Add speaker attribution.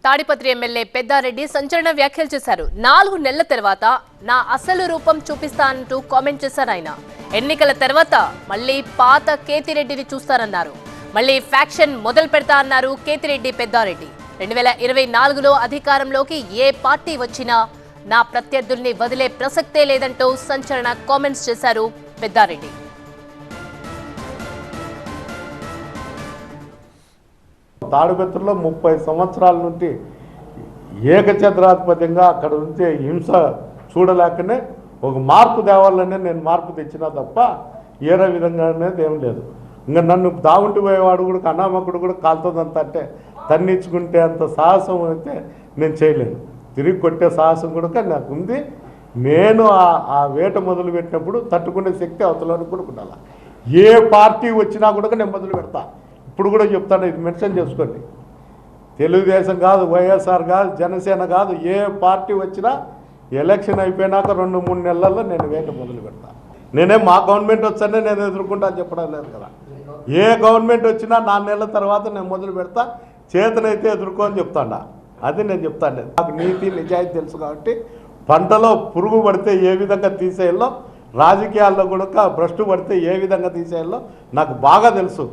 Speaker 1: Tadipatri MLA Peddareddy సంచలన వ్యాఖ్యలు చేశారు. 4 నెలల తర్వాత నా అసలు రూపం చూపిస్తానంటూ కామెంట్ చేశారు ఆయన. ఎన్నికల తర్వాత మళ్ళీ పాత కేతిరెడ్డిని చూస్తారన్నారు. మళ్ళీ ఫ్యాక్షన్ మొదలు పెడతా అన్నారు కేతిరెడ్డి పెద్దారెడ్డి. 2024లో అధికారంలోకి ఏ పార్టీ వచ్చినా నా ప్రత్యర్థుల్ని వదిలే ప్రసక్తే లేదంటూ సంచలన కామెంట్స్ చేశారు పెద్దారెడ్డి.
Speaker 2: తాడిపత్రిలో 30 సంవత్సరాల నుండి ఏకఛత్రాధిపత్యంగా అక్కడ ఉంటే హింస చూడలేకనే ఒక మార్పు తేవాలనే నేను మార్పు తెచ్చినా తప్ప ఏరే విధంగా అనేది ఏం లేదు. ఇంకా నన్ను దావుంటి పోయేవాడు కూడా అనామకుడు కూడా కాలుతుందంత అంటే తన్నించుకుంటే అంత సాహసం అయితే నేను చేయలేను. తిరిగి కొట్టే సాహసం కూడా నాకు ఉంది. నేను ఆ వేట మొదలు పెట్టినప్పుడు తట్టుకునే శక్తి అవతలని కూడా ఉండాలి. ఏ పార్టీ వచ్చినా కూడా నేను మొదలు పెడతా. ఇప్పుడు కూడా చెప్తాను, ఇది మెన్షన్ చేసుకోండి. తెలుగుదేశం కాదు, వైఎస్ఆర్ కాదు, జనసేన కాదు, ఏ పార్టీ వచ్చినా ఎలక్షన్ అయిపోయినాక 2-3 నెలల్లో నేను వేట మొదలు పెడతా. నేనే మా గవర్నమెంట్ వచ్చానే నేను ఎదుర్కొంటా అని చెప్పడం లేదు కదా. ఏ గవర్నమెంట్ వచ్చినా 4 నెలల తర్వాత నేను మొదలు పెడతా. చేతనైతే ఎదుర్కో అని చెప్తాడా. అది నేను చెప్తాను. నాకు నీతి నిజాయితీ తెలుసు కాబట్టి పంటలో పురుగు పడితే ఏ విధంగా తీసేయాలో, రాజకీయాల్లో కూడా భ్రష్టు పడితే ఏ విధంగా తీసేయాలో నాకు బాగా తెలుసు.